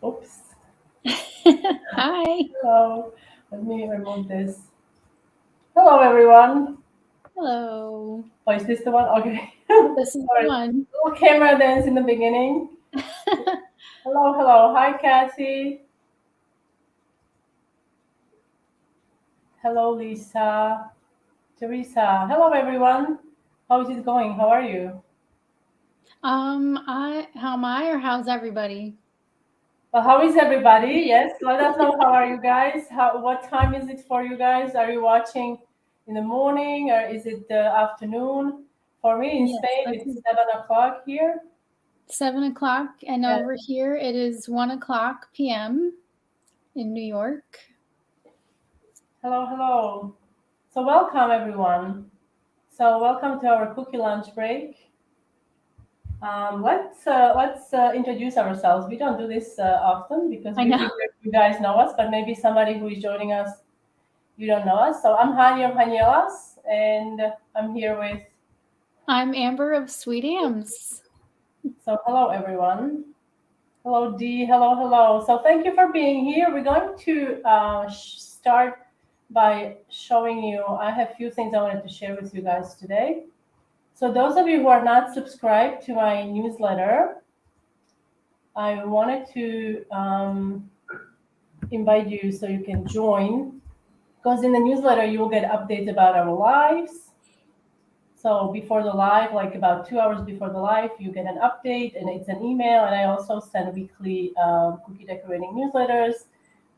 Oops. Hi. Hello. Let me remove this. Hello, everyone. Hello. Oh, is this the one? Okay. This is the Sorry. one. Little camera dance in the beginning. Hello, hello. Hi, Kathy. Hello, Lisa. Teresa. Hello, everyone. How is it going? How are you? How am I or how's everybody? Well, how is everybody? Yes, let us know. How are you guys? What time is it for you guys? Are you watching in the morning or is it the afternoon? For me in Yes, Spain, that's it's 7 o'clock here. 7 o'clock, and Yeah. over here it is 1 o'clock p.m. in New York. Hello, hello. So welcome everyone. So welcome to our cookie lunch break. Let's introduce ourselves. We don't do this often because I we know. figure you guys know us, but maybe somebody who is joining us, you don't know us. So I'm Hania Hanielas, and I'm here with. I'm Amber of Sweet Ams. So hello everyone. Hello Dee. Hello, hello. So thank you for being here. We're going to start by showing you. I have a few things I wanted to share with you guys today. So those of you who are not subscribed to my newsletter, I wanted to invite you so you can join, because in the newsletter you will get updates about our lives. So before the live, like about 2 hours before the live, you get an update and it's an email. And I also send weekly cookie decorating newsletters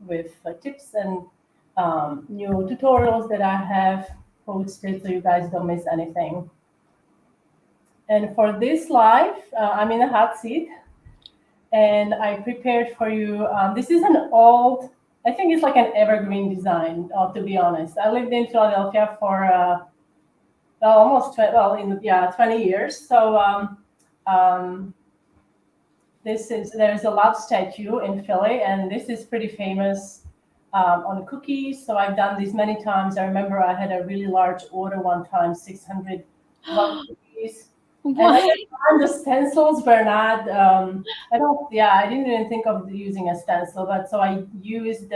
with tips and new tutorials that I have posted so you guys don't miss anything. And for this live, I'm in a hot seat and I prepared for you. This is an old, I think it's like an evergreen design, to be honest. I lived in Philadelphia for well, almost 20, well, 20 years. So there's a love statue in Philly, and this is pretty famous on cookies. So I've done this many times. I remember I had a really large order one time, 600 love cookies. And at What? the time, the stencils were not. I didn't even think of using a stencil, but so I used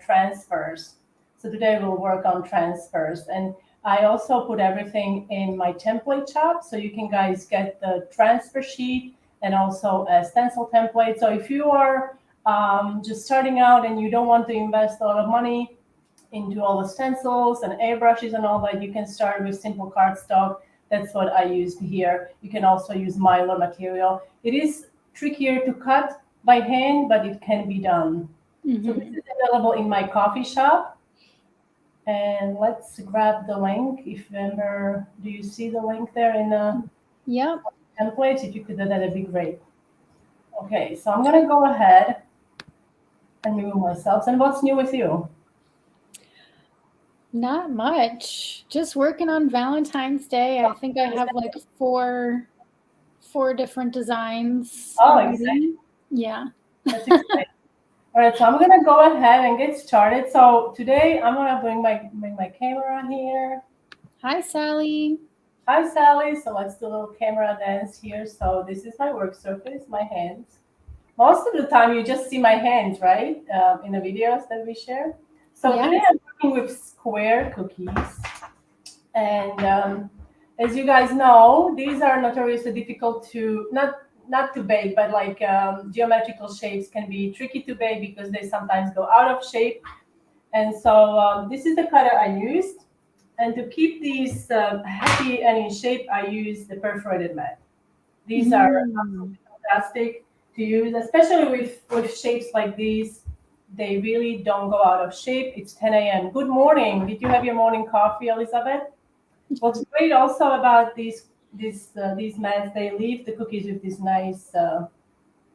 transfers. So today we'll work on transfers, and I also put everything in my template shop, so you can guys get the transfer sheet and also a stencil template. So if you are just starting out and you don't want to invest a lot of money into all the stencils and airbrushes and all that, you can start with simple cardstock. That's what I used here. You can also use mylar material. It is trickier to cut by hand, but it can be done. So this Hmm. is available in my coffee shop. And let's grab the link. If Amber, do you see the link there in the Yep. templates? If you could do that, that'd be great. Okay, so I'm gonna go ahead and remove myself. And what's new with you? Not much. Just working on Valentine's Day. I think I have like four different designs Oh, exciting. already. Yeah. That's exciting. All right, so I'm gonna go ahead and get started. So today I'm gonna bring my camera here. Hi, Sally. Hi, Sally. So let's do a little camera dance here. So this is my work surface, my hands. Most of the time, you just see my hands, right, in the videos that we share. So today Yes. I'm working with square cookies, and as you guys know, these are notoriously difficult to not to bake, but like geometrical shapes can be tricky to bake because they sometimes go out of shape. And so this is the cutter I used. And to keep these happy and in shape, I use the perforated mat. These are Mm. absolutely fantastic to use, especially with shapes like these. They really don't go out of shape. It's 10 a.m. Good morning. Did you have your morning coffee, Elizabeth? What's great also about these mats, they leave the cookies with this nice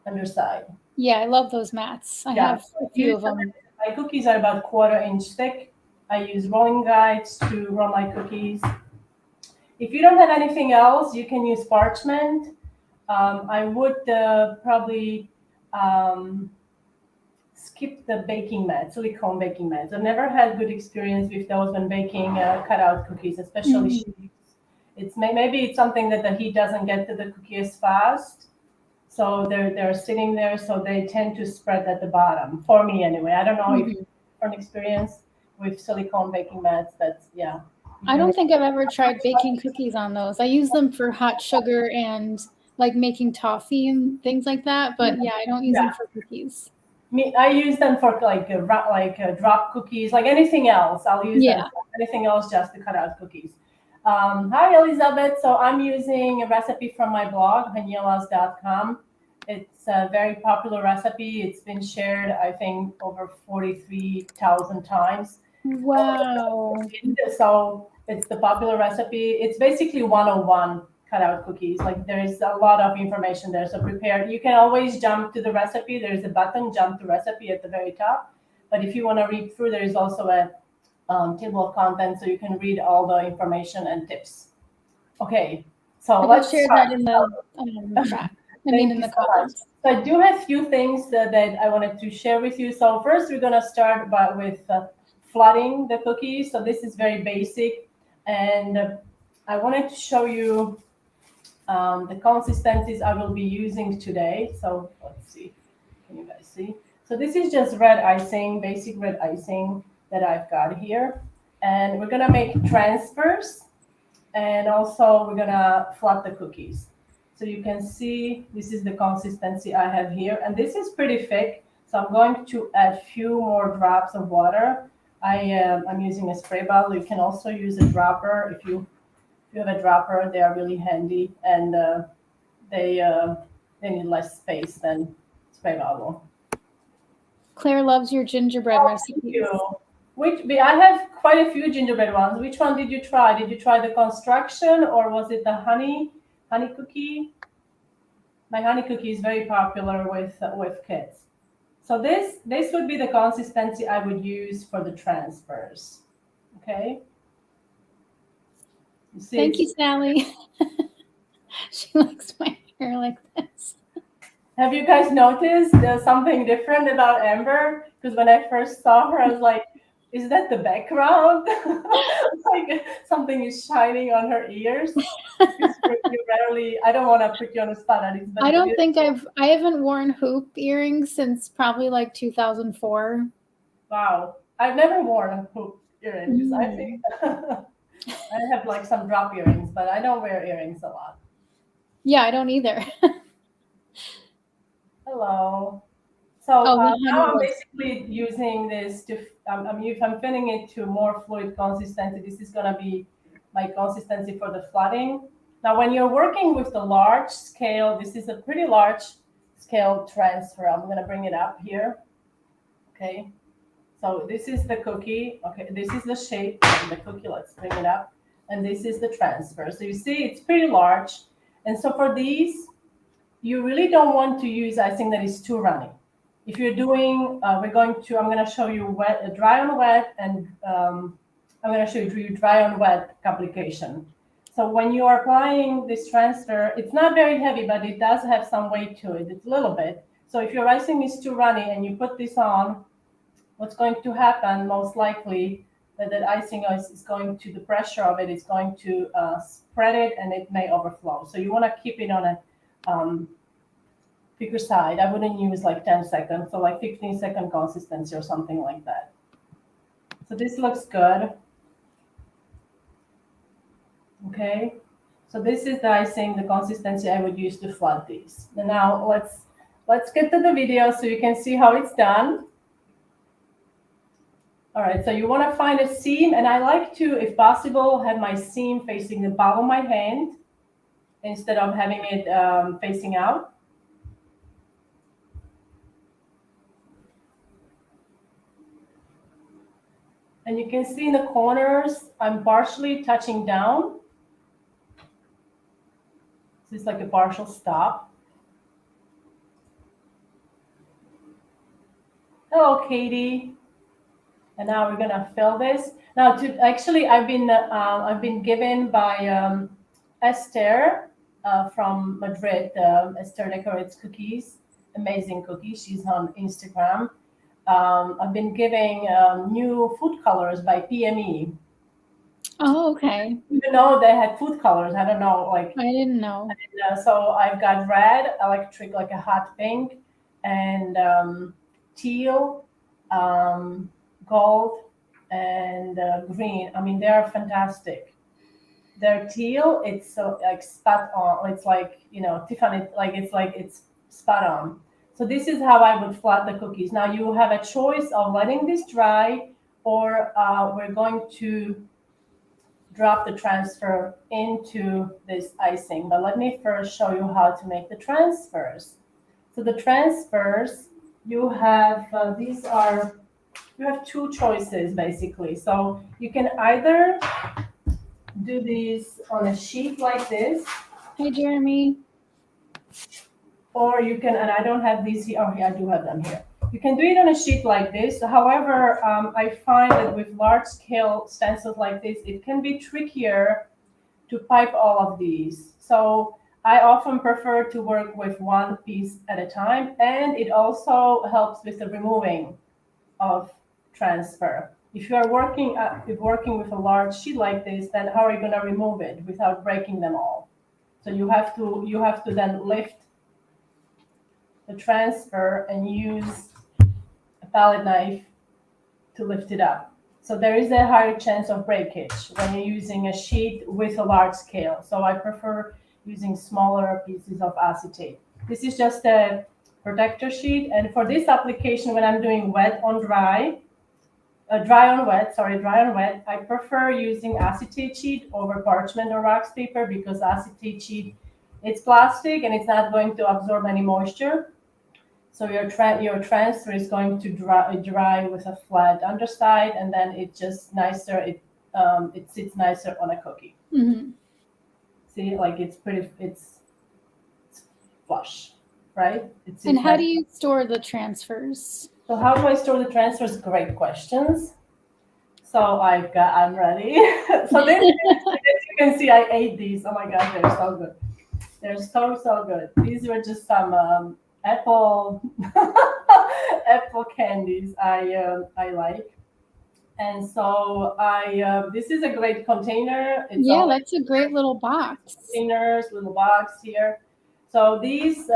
underside. Yeah, I love those mats. I Yeah, have a so few of them. my cookies are about quarter-inch thick. I use rolling guides to roll my cookies. If you don't have anything else, you can use parchment. I would probably um, skip the baking mat, silicone baking mats. I've never had good experience with those when baking cutout cookies, especially Mhm. sheets. Maybe it's something that the heat doesn't get to the cookie as fast. So they're sitting there, so they tend to spread at the bottom. For me, anyway. I don't know if from experience with silicone baking mats. That's yeah. I don't think I've ever tried baking cookies on those. I use them for hot sugar and like making toffee and things like that. But yeah, I don't use them for cookies. I use them for like drop cookies, like anything else. I'll use them for anything else just to cut out cookies. Hi, Elizabeth. So I'm using a recipe from my blog, hanilas.com. It's a very popular recipe. It's been shared, I think, over 43,000 times. Wow. So it's the popular recipe. It's basically 101 cutout cookies. Like there's a lot of information there. So prepare. You can always jump to the recipe. There's a button, jump to recipe at the very top. But if you want to read through, there is also a table of contents, so you can read all the information and tips. Okay, so let's share start. that in the chat. In the comments. So I do have a few things that I wanted to share with you. So first, we're gonna start with flooding the cookies. So this is very basic, and I wanted to show you the consistencies I will be using today. So let's see, can you guys see? So this is just red icing, basic red icing that I've got here. And we're gonna make transfers, and also we're gonna flood the cookies. So you can see this is the consistency I have here, and this is pretty thick. So I'm going to add few more drops of water. I'm using a spray bottle. You can also use a dropper if you have a dropper. They are really handy, and they need less space than spray bottle. Claire loves your gingerbread recipes. Thank you. I have quite a few gingerbread ones. Which one did you try? Did you try the construction, or was it the honey cookie? My honey cookie is very popular with kids. So this would be the consistency I would use for the transfers. Okay. Thank you, Sally. She likes my hair like this. Have you guys noticed there's something different about Amber? Because when I first saw her, I was like, is that the background? Like something is shining on her ears. I don't want to put you on the spot. I don't think I haven't worn hoop earrings since probably like 2004. Wow. I've never worn hoop earrings. I think I have like some drop earrings, but I don't wear earrings a lot. Yeah, I don't either. Hello. So now I'm basically using this I'm filling it to more fluid consistency. This is going to be my consistency for the flooding. Now, when you're working with the large scale, this is a pretty large scale transfer. I'm going to bring it up here. Okay. So this is the cookie. Okay. This is the shape of the cookie. Let's bring it up. And this is the transfer. So you see it's pretty large. And so for these, you really don't want to use icing that is too runny. If you're doing, I'm going to show you dry on wet, and I'm going to show you dry on wet application. So when you are applying this transfer, it's not very heavy, but it does have some weight to it. It's a little bit. So if your icing is too runny and you put this on, what's going to happen most likely that icing is going to, the pressure of it is going to spread it, and it may overflow. So you want to keep it on a thicker side. I wouldn't use like 10 seconds, so like 15-second consistency or something like that. So this looks good. Okay, so this is the icing, the consistency I would use to flood these. And now let's get to the video so you can see how it's done. All right, so you want to find a seam, and I like to, if possible, have my seam facing the palm of my hand instead of having it facing out. And you can see in the corners, I'm partially touching down. This is like a partial stop. Hello, Katie. And now we're gonna fill this. Now, I've been given by Esther from Madrid. Esther decorates cookies, amazing cookies. She's on Instagram. I've been giving new food colors by PME. Oh, okay. Even though they had food colors, I don't know, like I didn't know. so I've got red, electric, like a hot pink, and teal, um, gold, and green. I mean, they are fantastic. Their teal, it's so like spot on. It's like Tiffany, like it's spot on. So this is how I would flat the cookies. Now you have a choice of letting this dry, or we're going to drop the transfer into this icing. But let me first show you how to make the transfers. So the transfers, you have you have two choices basically. So you can either do these on a sheet like this, Hey, Jeremy. or you can, and I don't have these here. Oh, yeah, I do have them here. You can do it on a sheet like this. However, I find that with large scale stencils like this, it can be trickier to pipe all of these. So I often prefer to work with one piece at a time, and it also helps with the removing of transfer. If you are working with a large sheet like this, then how are you going to remove it without breaking them all? So you have to then lift the transfer and use a palette knife to lift it up. So there is a higher chance of breakage when you're using a sheet with a large scale. So I prefer using smaller pieces of acetate. This is just a protector sheet. And for this application, when I'm doing wet on dry, dry on wet, I prefer using acetate sheet over parchment or wax paper because acetate sheet, it's plastic and it's not going to absorb any moisture. So your transfer is going to dry with a flat underside, and then it just nicer. It sits nicer on a cookie. Mm-hmm. See, like it's flush, right? And how do you store the transfers? So how do I store the transfers? Great questions. So I'm ready. So this, as you can see, I ate these. Oh my god, they're so good. They're so good. These were just some apple apple candies I like. And so this is a great container. That's a great little box. Containers, little box here. So these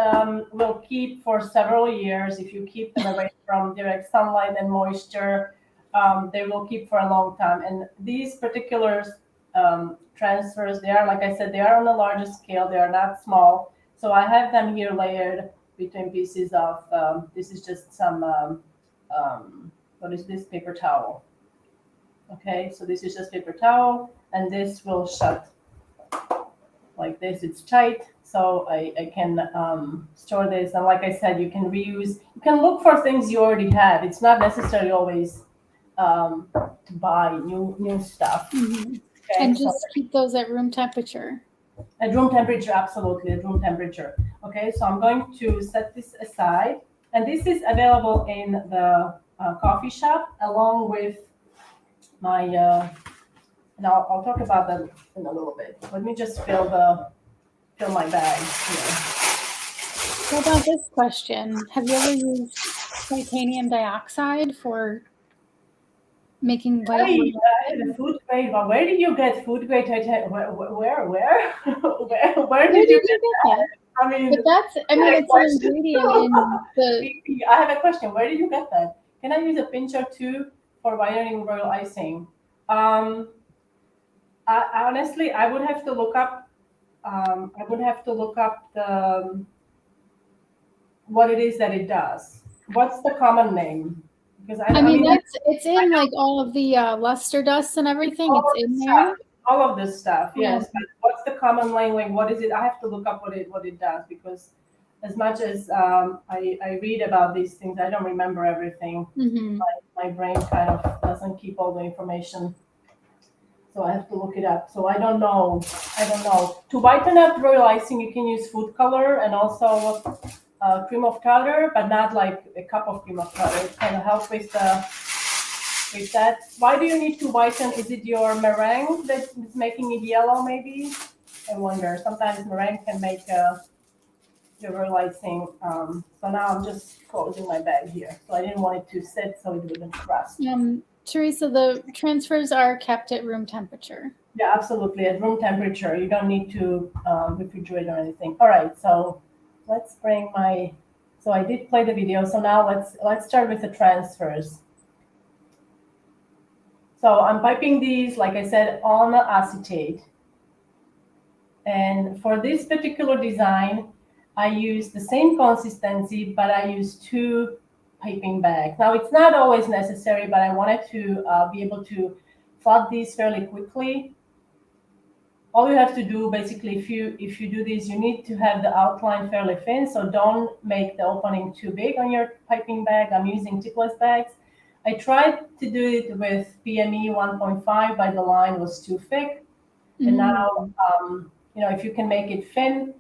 will keep for several years if you keep them away from direct sunlight and moisture. They will keep for a long time. And these particular transfers, they are, like I said, they are on the largest scale. They are not small. So I have them here layered between pieces of, this is just some, what is this, paper towel. Okay, so this is just paper towel, and this will shut like this. It's tight, so I can store this. And like I said, you can reuse, you can look for things you already have. It's not necessarily always to buy new stuff. Mm-hmm. Okay, and just keep those at room temperature. At room temperature, absolutely, at room temperature. Okay, so I'm going to set this aside. And this is available in the coffee shop along with my, and I'll talk about that in a little bit. Let me just fill my bag here. What about this question? Have you ever used titanium dioxide for making white? The food grade. Well, where did you get food grade titanium? Where did you get that? I mean, it's an ingredient in the. I have a question. Where did you get that? Can I use a pinch or two for whitening royal icing? I honestly, I would have to look up. The what it is that it does. What's the common name? Because I mean it's in like all of the luster dust and everything. It's in there. All of this stuff, yes. But what's the common name? Like, what is it? I have to look up what it does because, as much as I read about these things, I don't remember everything. Mm-hmm. My brain kind of doesn't keep all the information, so I have to look it up. So I don't know. To whiten up royal icing, you can use food color and also cream of tartar, but not like a cup of cream of tartar. It kind of helps with that. Why do you need to whiten? Is it your meringue that is making it yellow? Maybe. I wonder. Sometimes meringue can make your royal icing. So now I'm just closing my bag here. So I didn't want it to sit so it wouldn't rust. Teresa, the transfers are kept at room temperature. Yeah, absolutely. At room temperature. You don't need to refrigerate or anything. All right, so let's bring my, so I did play the video. So now let's start with the transfers. So I'm piping these, like I said, on acetate. And for this particular design, I use the same consistency, but I use 2 piping bags. Now, it's not always necessary, but I wanted to be able to flood these fairly quickly. All you have to do, basically, if you do this, you need to have the outline fairly thin, so don't make the opening too big on your piping bag. I'm using tipless bags. I tried to do it with PME 1.5, but the line was too thick. And now, if you can make it thin,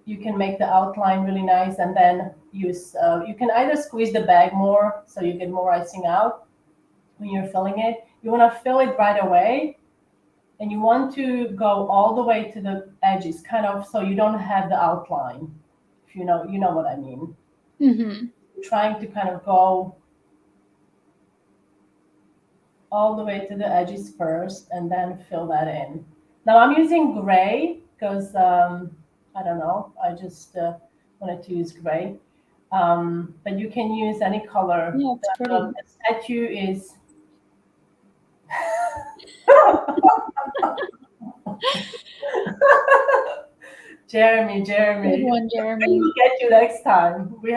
you can make the outline really nice, and then use, you can either squeeze the bag more so you get more icing out when you're filling it. You want to fill it right away, and you want to go all the way to the edges, kind of, so you don't have the outline, if you know what I mean. Mm-hmm. Trying to kind of go all the way to the edges first, and then fill that in. Now I'm using gray because I don't know, I just wanted to use gray. But you can use any color. Yeah, it's pretty. The statue is Jeremy. Good one, Jeremy. We'll get you next time. We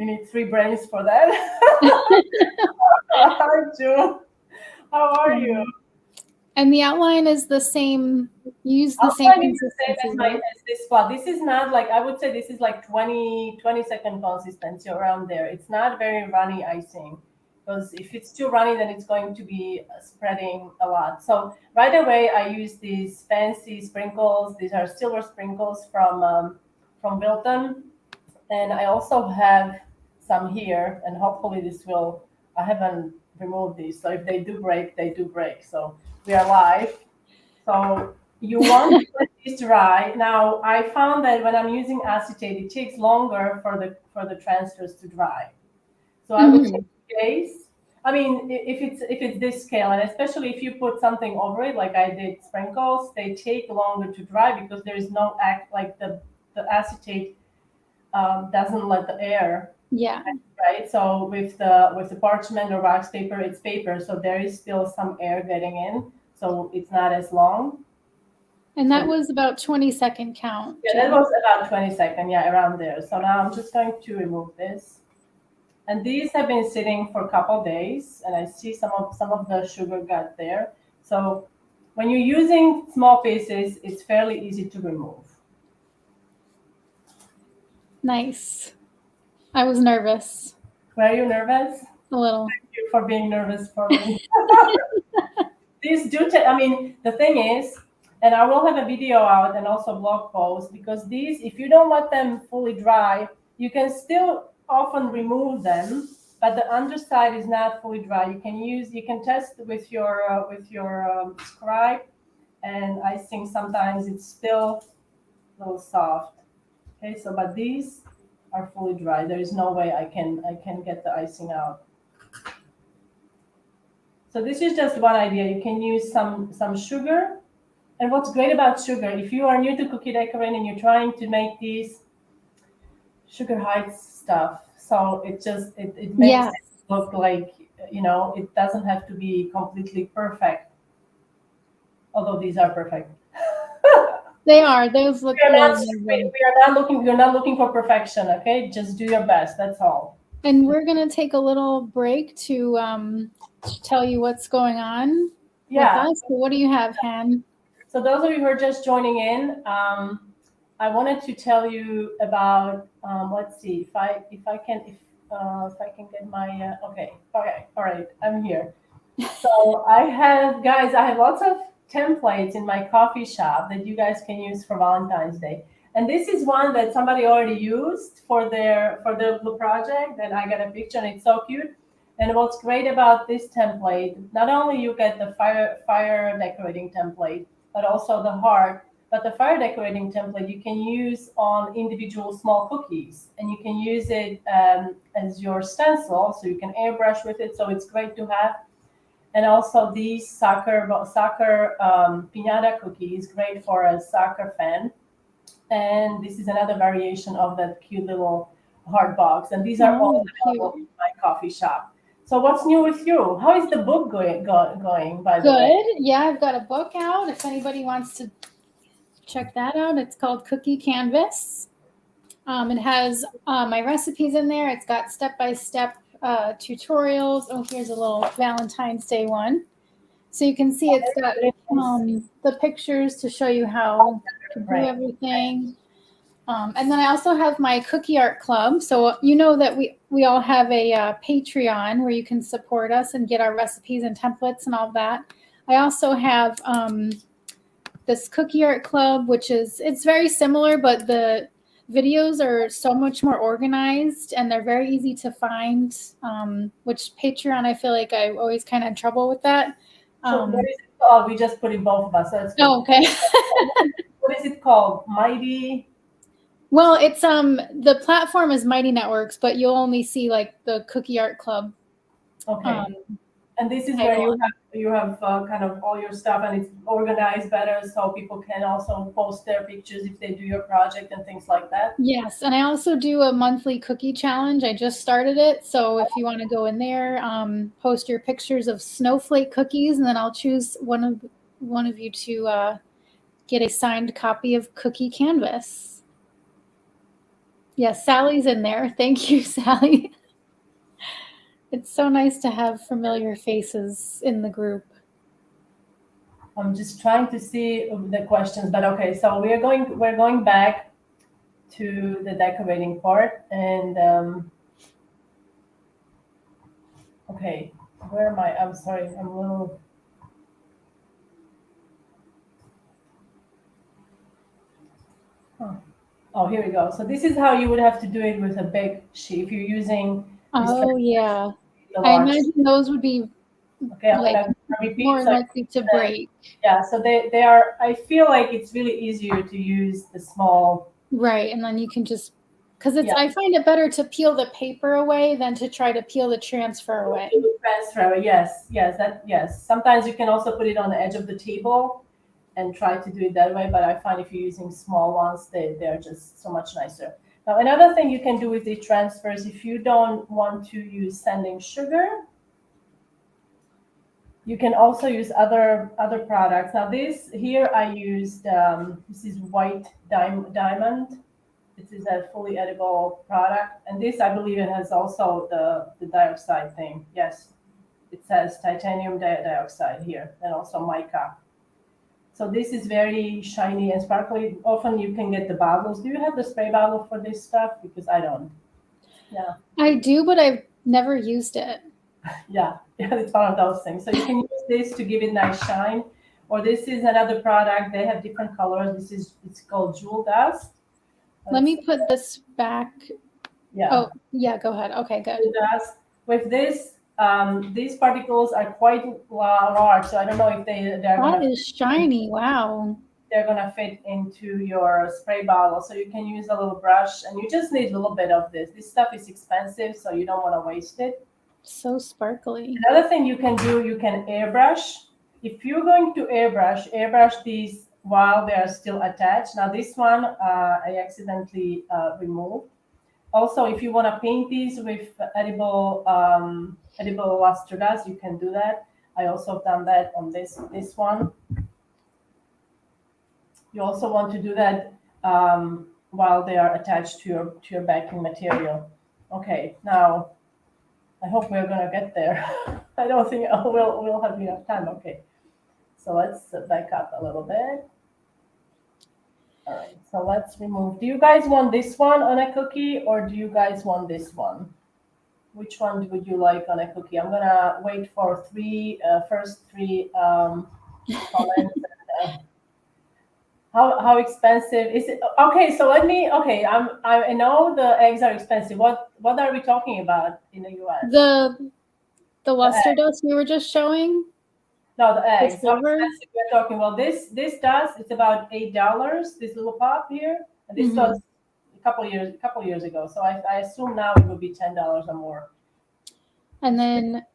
need 3 brains for that. Hi, June. How are you? And the outline is the same. Use the same Outline is the same consistency. as this spot. This is not like, I would say this is like 20-second consistency around there. It's not very runny icing, because if it's too runny, then it's going to be spreading a lot. So right away, I use these fancy sprinkles. These are silver sprinkles from Wilton. And I also have some here, and hopefully this will, I haven't removed these. So if they do break, they do break. So we are live. So you want to let these dry. Now, I found that when I'm using acetate, it takes longer for the transfers to dry. So I would take days. I mean, if it's this scale, and especially if you put something over it, like I did sprinkles, they take longer to dry because there is no like the acetate doesn't let the air. Yeah. Right. So with the parchment or wax paper, it's paper, so there is still some air getting in, so it's not as long. And that was about 20-second count. Yeah, that was about 20-second, yeah, around there. So now I'm just going to remove this. And these have been sitting for a couple of days, and I see some of the sugar got there. So when you're using small pieces, it's fairly easy to remove. Nice. I was nervous. Were you nervous? A little. Thank you for being nervous for me. These do I mean, the thing is, and I will have a video out and also a blog post, because these, if you don't let them fully dry, you can still often remove them, but the underside is not fully dry. You can test with your scribe, and Icing, sometimes it's still a little soft. Okay, so but these are fully dry. There is no way I can get the icing out. So this is just one idea. You can use some sugar. And what's great about sugar, if you are new to cookie decorating and you're trying to make these, sugar hides stuff. So it makes it look like, it doesn't have to be completely perfect. Although these are perfect. They are. Those look we are not looking for perfection, okay? Just do your best. That's all. And we're gonna take a little break to tell you what's going on with us. So what do you have, Han? So those of you who are just joining in, I wanted to tell you about. Let's see if I can get my okay, all right, I'm here. So I have lots of templates in my coffee shop that you guys can use for Valentine's Day. And this is one that somebody already used for their blue project, and I got a picture, and it's so cute. And what's great about this template, not only you get the fire decorating template, but also the heart But the fire decorating template you can use on individual small cookies, and you can use it as your stencil, so you can airbrush with it. So it's great to have. And also these soccer piñata cookie is great for a soccer fan. And this is another variation of that cute little heart box. And these are all available in my coffee shop. So what's new with you? How is the book going by the way? Good. Yeah, I've got a book out. If anybody wants to check that out, it's called Cookie Canvas. It has my recipes in there. It's got step-by-step tutorials. Oh, here's a little Valentine's Day one. So you can see it's got the pictures to show you how to do everything. And then I also have my cookie art club. So you know that we all have a Patreon where you can support us and get our recipes and templates and all that. I also have this cookie art club, it's very similar, but the videos are so much more organized and they're very easy to find, which Patreon, I feel like I always kind of had trouble with that. So what is it called? We just put in both of us. So it's okay. What is it called? Mighty? Well, it's the platform is Mighty Networks, but you'll only see like the Cookie Art Club. Okay. And this is where you have kind of all your stuff, and it's organized better, so people can also post their pictures if they do your project and things like that. Yes, and I also do a monthly cookie challenge. I just started it, so if you want to go in there, post your pictures of snowflake cookies, and then I'll choose one of you to get a signed copy of Cookie Canvas. Yes, Sally's in there. Thank you, Sally. It's so nice to have familiar faces in the group. I'm just trying to see the questions, but okay. So we're going back to the decorating part, and okay, where am I? I'm sorry, I'm a little. Oh, here we go. So this is how you would have to do it with a big sheet if you're using. Oh yeah, I imagine those would be more likely to break. Yeah, so they are. I feel like it's really easier to use the small. Right, and then you can just because it's. Yeah. I find it better to peel the paper away than to try to peel the transfer away. Yes. Sometimes you can also put it on the edge of the table and try to do it that way. But I find if you're using small ones, they're just so much nicer. Now, another thing you can do with the transfers, if you don't want to use sanding sugar, you can also use other products. Now, this here I used, this is white diamond. This is a fully edible product. And this, I believe it has also the dioxide thing. Yes, it says titanium dioxide here, and also mica. So this is very shiny and sparkly. Often you can get the bottles. Do you have the spray bottle for this stuff? Because I don't. Yeah. I do, but I've never used it. Yeah, it's one of those things. So you can use this to give it nice shine. Or this is another product. They have different colors. It's called Jewel Dust. Let me put this back. Yeah. Oh, yeah, go ahead. Okay, good. Jewel Dust. With this, these particles are quite large, so I don't know if they're that is shiny. Wow. They're gonna fit into your spray bottle, so you can use a little brush, and you just need a little bit of this. This stuff is expensive, so you don't want to waste it. So sparkly. Another thing you can do, you can airbrush. If you're going to airbrush these while they are still attached. Now this one I accidentally removed. Also, if you want to paint these with edible luster dust, you can do that. I also have done that on this one. You also want to do that while they are attached to your backing material. Okay, now I hope we're gonna get there. I don't think we'll have enough time. Okay, so let's back up a little bit. All right, so let's remove. Do you guys want this one on a cookie, or do you guys want this one? Which one would you like on a cookie? I'm gonna wait for first three comments. How expensive is it? Okay, so I know the eggs are expensive. What are we talking about in the US? The luster dust you were just showing? No, the eggs. How silver? expensive we're talking? Well, this does. It's about $8. This little pop here, and this Mhm. was a couple years ago. So I assume now it would be $10 or more. And then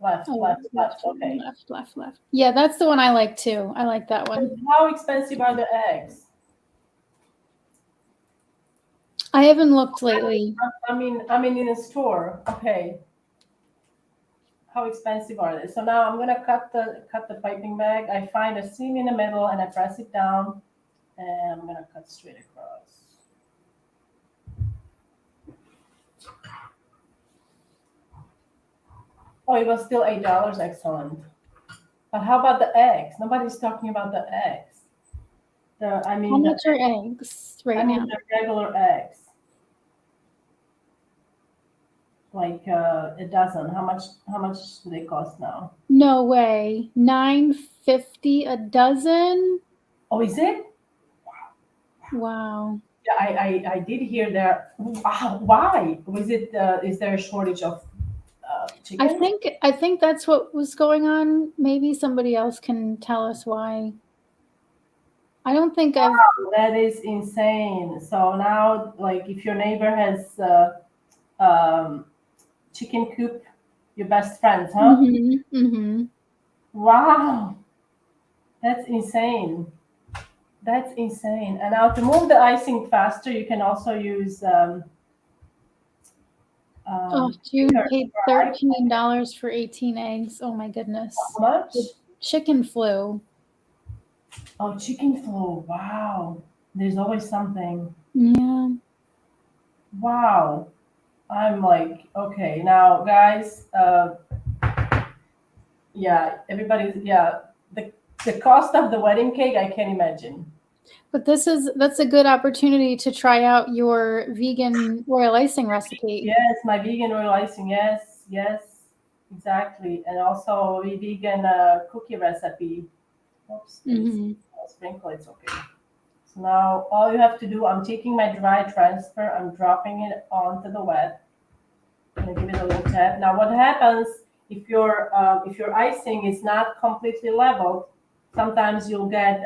Left. Okay. left. Yeah, that's the one I like too. I like that one. How expensive are the eggs? I haven't looked lately. I mean, in a store. Okay. How expensive are they? So now I'm gonna cut the piping bag. I find a seam in the middle and I press it down, and I'm gonna cut straight across. Oh, it was still $8. Excellent. But how about the eggs? Nobody's talking about the eggs. How much are eggs right now? The regular eggs. Like a dozen. How much do they cost now? No way. $9.50 a dozen? Oh, is it? Wow. Yeah, I did hear that. Wow, why? Was it? Is there a shortage of chicken? I think that's what was going on. Maybe somebody else can tell us why. I don't think I've. That is insane. So now, like, if your neighbor has chicken coop, your best friends, huh? Mm-hmm. Wow, that's insane. That's insane. And now to move the icing faster, you can also use. June paid $13 for 18 eggs. Oh my goodness. How much? Chicken flu. Oh, chicken flu. Wow. There's always something. Yeah. Wow. I'm like, okay, now guys, yeah, the cost of the wedding cake, I can't imagine. But that's a good opportunity to try out your vegan royal icing recipe. Yes, my vegan royal icing. Yes, exactly. And also a vegan cookie recipe. Oops, sprinkle, it's okay. So now all you have to do, I'm taking my dry transfer, I'm dropping it onto the wet. I'm gonna give it a little tap. Now what happens if your icing is not completely leveled? Sometimes you'll get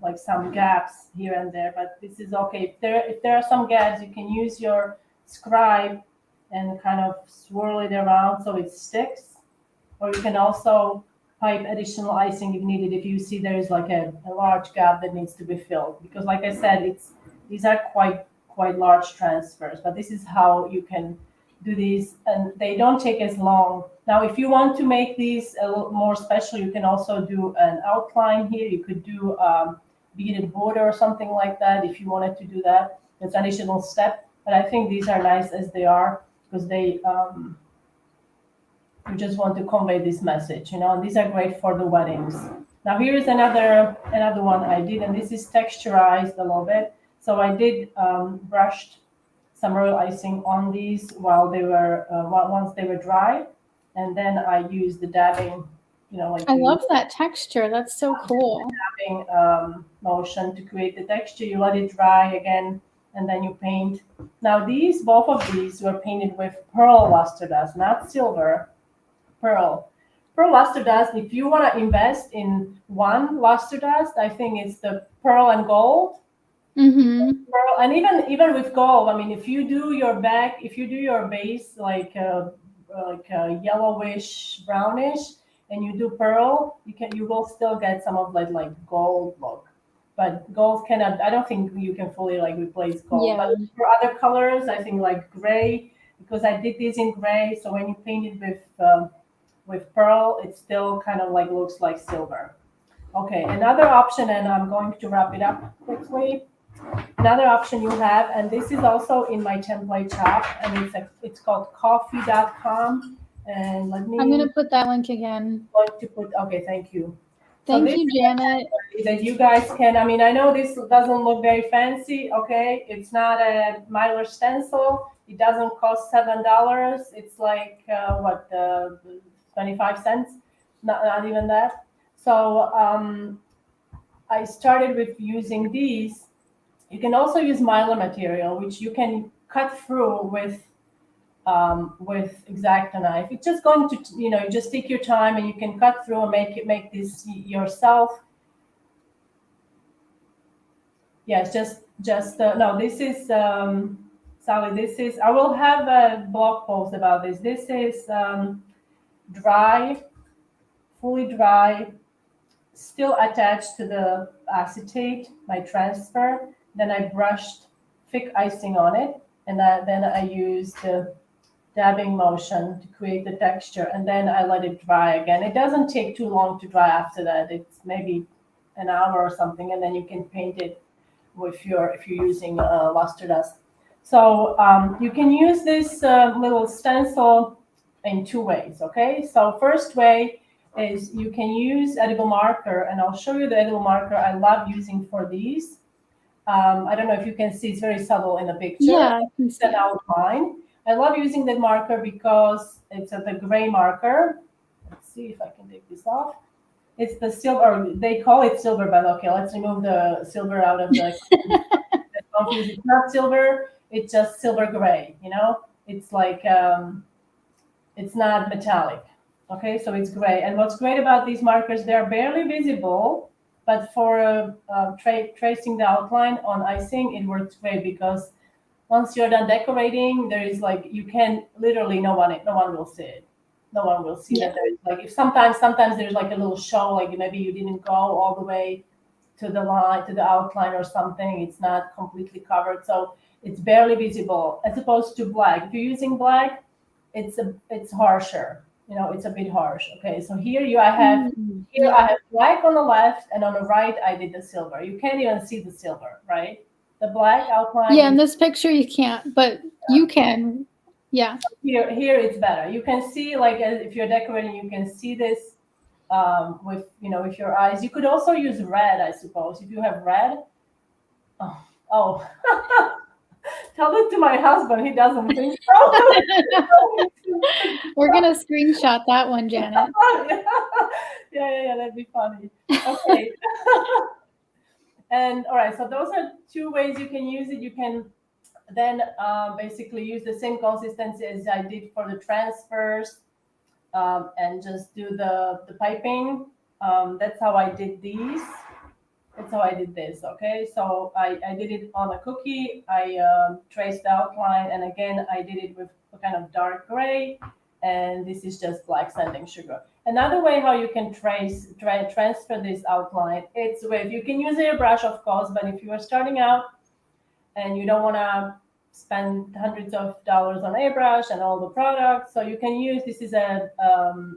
like some gaps here and there, but this is okay. If there are some gaps, you can use your scribe and kind of swirl it around so it sticks. Or you can also pipe additional icing if needed if you see there is like a large gap that needs to be filled. Because like I said, these are quite large transfers, but this is how you can do these, and they don't take as long. Now, if you want to make these a little more special, you can also do an outline here. You could do beaded border or something like that if you wanted to do that. It's an additional step, but I think these are nice as they are because they you just want to convey this message, and these are great for the weddings. Now here is another one I did, and this is texturized a little bit. So I did brushed some royal icing on these while they were once they were dry, and then I used the dabbing, I love that texture. That's so cool. Dabbing motion to create the texture. You let it dry again, and then you paint. Now both of these were painted with pearl luster dust, not silver. Pearl luster dust. If you want to invest in one luster dust, I think it's the pearl and gold. Pearl, and even with gold, I mean, if you do your base like yellowish brownish, and you do pearl, you will still get some of like gold look. But gold cannot. I don't think you can fully like replace gold. Yeah. But for other colors, I think like gray, because I did this in gray. So when you paint it with pearl, it still kind of like looks like silver. Okay, another option, and I'm going to wrap it up quickly. Another option you have, and this is also in my template shop, and it's called coffee.com. And I'm going to put that link again. Okay, thank you. Thank you, Janet. That you guys can, I mean, I know this doesn't look very fancy, okay? It's not a Mylar stencil. It doesn't cost $7. It's like, 25 cents? Not even that. So I started with using these. You can also use Mylar material, which you can cut through with with X-Acto knife. It's just going to, you just take your time and you can cut through and make this yourself. Yes, no, this is, Sally, this is, I will have a blog post about this. This is dry, fully dry, still attached to the acetate, my transfer. Then I brushed thick icing on it, and then I used the dabbing motion to create the texture, and then I let it dry again. It doesn't take too long to dry after that. It's maybe an hour or something, and then you can paint it if you're using luster dust. So you can use this little stencil in two ways. Okay, so first way is you can use edible marker, and I'll show you the edible marker I love using for these. I don't know if you can see, it's very subtle in the picture. Yeah, I can It's see an it. outline. I love using that marker because it's the gray marker. Let's see if I can take this off. It's the silver, they call it silver, but okay, let's remove the silver out of the confuse. It's not silver, it's just silver gray, It's like, it's not metallic. Okay, so it's gray. And what's great about these markers, they're barely visible, but for tracing the outline on icing, it works great because once you're done decorating, there is like, you can literally, no one will see it. No one will see that there's like, if sometimes there's like a little show, like maybe you didn't go all the way to the line, to the outline or something. It's not completely covered. So it's barely visible as opposed to black. If you're using black, it's harsher. It's a bit harsh. Okay, so here I have black on the left, and on the right I did the silver. You can't even see the silver, right? The black outline. Yeah, in this picture you can't, but you can. Yeah. Here it's better. You can see, like, if you're decorating, you can see this with your eyes. You could also use red, I suppose, if you have red. Oh. Tell it to my husband. He doesn't think so. We're gonna screenshot that one, Janet. Yeah, that'd be funny. Okay. And all right, so those are two ways you can use it. You can then basically use the same consistency as I did for the transfers, and just do the piping. That's how I did these. That's how I did this. Okay, so I did it on a cookie. I traced the outline, and again I did it with a kind of dark gray, and this is just black sanding sugar. Another way how you can transfer this outline, it's with, you can use a airbrush, of course, but if you are starting out and you don't want to spend hundreds of dollars on airbrush and all the products, so you can use, this is a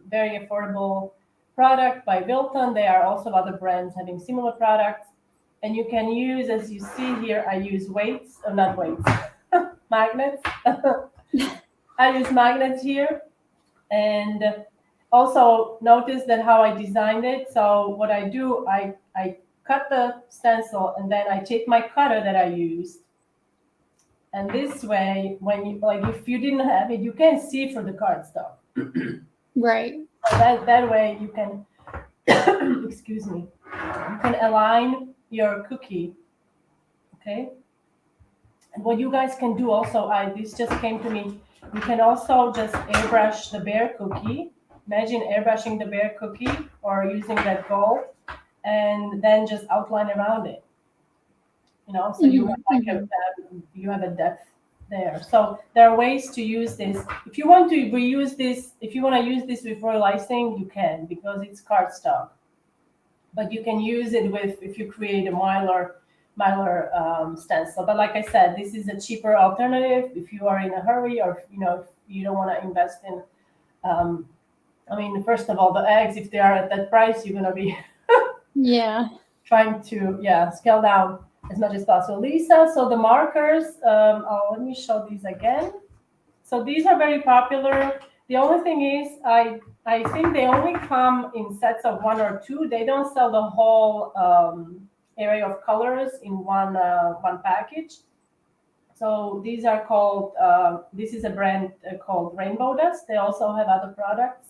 very affordable product by Wilton. There are also other brands having similar products, and you can use, as you see here, I use not weights, magnets. I use magnets here, and also notice that how I designed it. So what I do, I cut the stencil, and then I take my cutter that I used, and this way, when you, like, if you didn't have it, you can see through the cardstock. Right. That way you can, excuse me, you can align your cookie. Okay. And what you guys can do also, this just came to me, you can also just airbrush the bare cookie. Imagine airbrushing the bare cookie or using that gold, and then just outline around it. So you have like you have a depth there. So there are ways to use this. If you want to reuse this, if you want to use this with royal icing, you can, because it's cardstock. But you can use it with, if you create a Mylar stencil. But like I said, this is a cheaper alternative if you are in a hurry, or if you don't want to invest in. First of all, the eggs, if they are at that price, you're gonna be trying to scale down as much as possible. Lisa, so the markers, let me show these again. So these are very popular. The only thing is, I think they only come in sets of 1 or 2. They don't sell the whole area of colors in one package. So these are called, this is a brand called Rainbow Dust. They also have other products.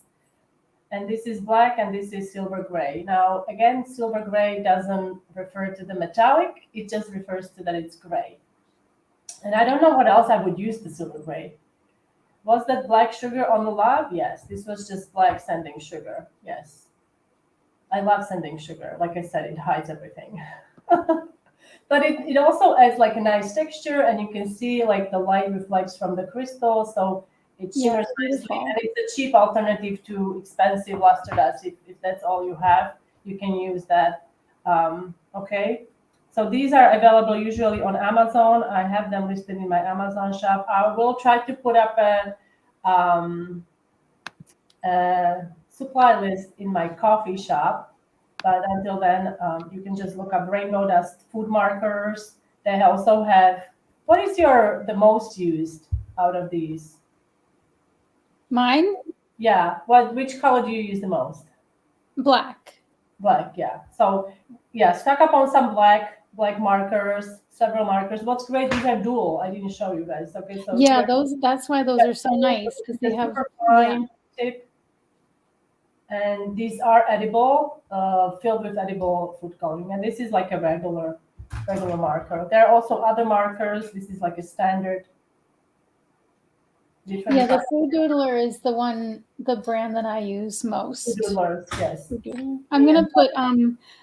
And this is black, and this is silver gray. Now, again, silver gray doesn't refer to the metallic. It just refers to that it's gray. And I don't know what else I would use the silver gray. Was that black sugar on the lab? Yes, this was just black sanding sugar. Yes. I love sanding sugar. Like I said, it hides everything. But it also adds like a nice texture, and you can see like the light reflects from the crystal, so it Yeah, shimmers nicely. beautiful. And it's a cheap alternative to expensive luster dust. If that's all you have, you can use that. Okay. So these are available usually on Amazon. I have them listed in my Amazon shop. I will try to put up um, a supply list in my coffee shop. But until then, you can just look up rainbow dust food markers. They also have, what is the most used out of these? Mine, Yeah, which color do you use the most? black. Black, yeah. So yeah, stack up on some black markers, several markers. What's great, these are dual. I didn't show you guys. Okay, so Yeah, here, that's why those are so nice, because they the have, super yeah. fine tip. And these are edible, filled with edible food coloring. And this is like a regular marker. There are also other markers. This is like a standard, different Yeah, the Food Doodler is the brand that I use most. doodlers. Yes. Food Doodler. I'm gonna put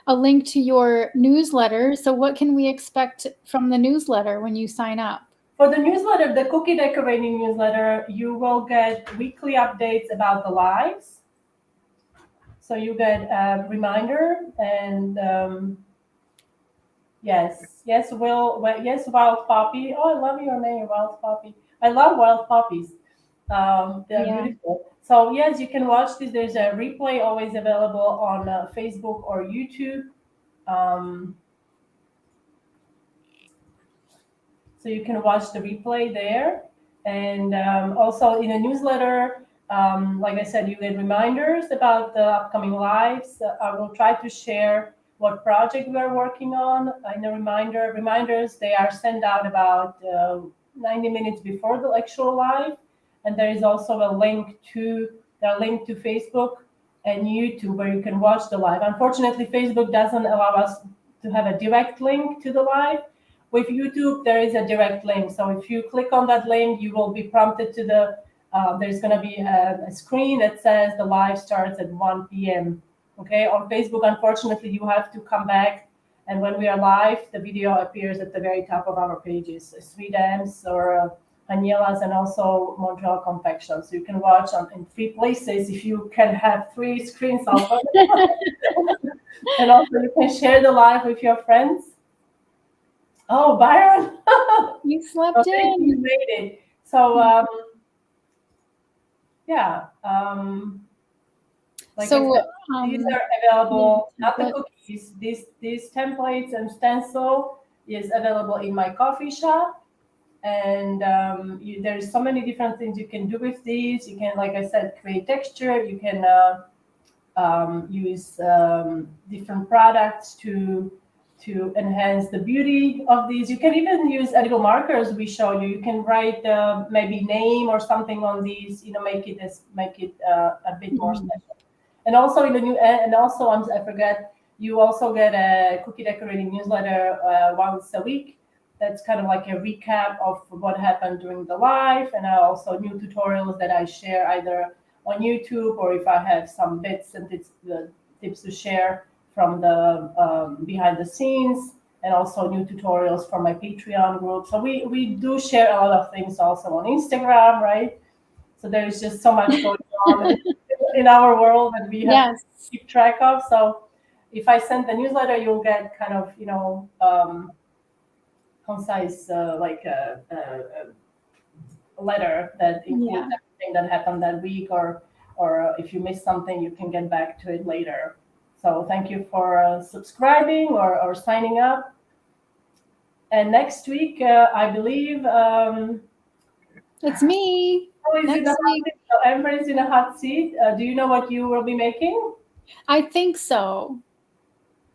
a link to your newsletter. So what can we expect from the newsletter when you sign up? For the newsletter, the cookie decorating newsletter, you will get weekly updates about the lives. So you get a reminder and yes, yes, Wild Poppy. Oh, I love your name, Wild Poppy. I love wild poppies. They're Yeah. beautiful. So yes, you can watch this. There's a replay always available on Facebook or YouTube. Um, so you can watch the replay there. And also in a newsletter, like I said, you get reminders about the upcoming lives. I will try to share what project we are working on in a reminders. They are sent out about 90 minutes before the actual live. And there is also a link to Facebook and YouTube where you can watch the live. Unfortunately, Facebook doesn't allow us to have a direct link to the live. With YouTube, there is a direct link. So if you click on that link, you will be prompted to there's going to be a screen that says the live starts at 1 p.m. Okay, on Facebook, unfortunately, you have to come back. And when we are live, the video appears at the very top of our pages, Sweet M's or Aniela's and also Montreal Confection. So you can watch in 3 places if you can have 3 screens open. And also you can share the live with your friends. Oh, Byron. You slept in. You made it. So yeah. Like So, I said, these are available, not the cookies. These templates and stencil is available in my coffee shop. And there's so many different things you can do with these. You can, like I said, create texture. You can use different products to enhance the beauty of these. You can even use edible markers we show you. You can write maybe name or something on these, make it a bit more special. And also I forget, you also get a cookie decorating newsletter once a week. That's kind of like a recap of what happened during the live, and also new tutorials that I share either on YouTube or if I have some bits and tips to share from the behind the scenes, and also new tutorials from my Patreon group. So we do share a lot of things also on Instagram, right? So there is just so much going on in our world that we have to keep track of. So if I send the newsletter, you'll get kind of concise like a letter that includes everything that happened that week, or if you missed something, you can get back to it later. So thank you for subscribing or signing up. And next week, I believe it's me. Everybody's in a hot seat. Do you know what you will be making? I think so,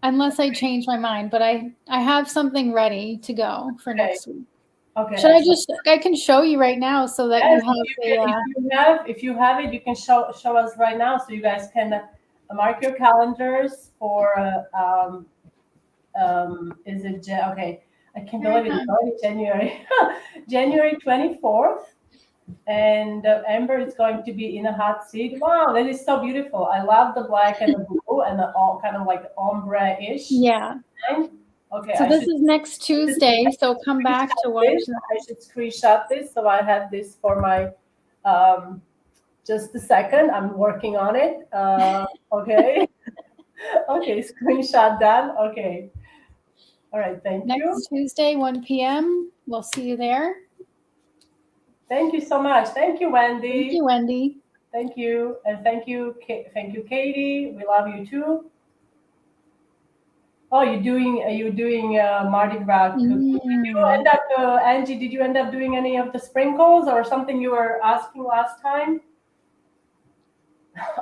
unless I change my mind. But I have something ready to go for next week. Okay. Should I can show you right now so that if you have it, you can show us right now so you guys can mark your calendars for is it okay? I can't believe it's already January. January 24th. And Amber is going to be in a hot seat. Wow, that is so beautiful. I love the black and the blue and the all kind of like ombre-ish. Yeah. Okay, So this is next Tuesday. So come back to watch that. I should screenshot this so I have this for my just a second. I'm working on it. Okay. Okay, screenshot done. Okay. All right, thank you. Next Tuesday, 1 p.m. We'll see you there. Thank you so much. Thank you, Wendy. Thank you, Wendy. Thank you. And thank you, Katie. We love you too. Oh, you're doing Mardi Gras cookies. Did you end up, Angie? Did you end up doing any of the sprinkles or something you were asking last time?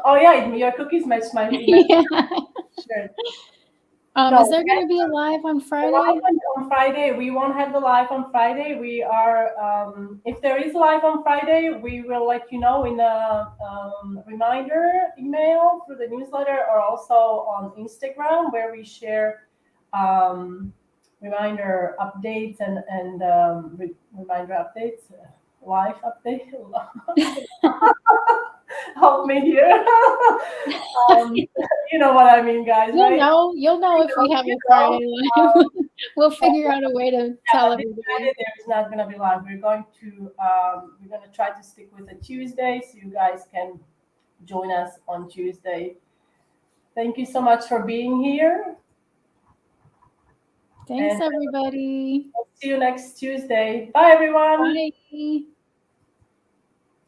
Oh yeah, your cookies match my Yeah. shirt. Is there going to be a live on Friday? On Friday, we won't have the live on Friday. We are, if there is live on Friday, we will let you know in a reminder email through the newsletter or also on Instagram where we share reminder updates and reminder updates, live update. Help me here. You know what I mean, guys. You'll right? know if we have a Friday live. We'll figure out a way to tell everybody. Friday there is not going to be live. We're going to try to stick with a Tuesday so you guys can join us on Tuesday. Thank you so much for being here. Thanks, everybody. I'll see you next Tuesday. Bye, everyone. Bye.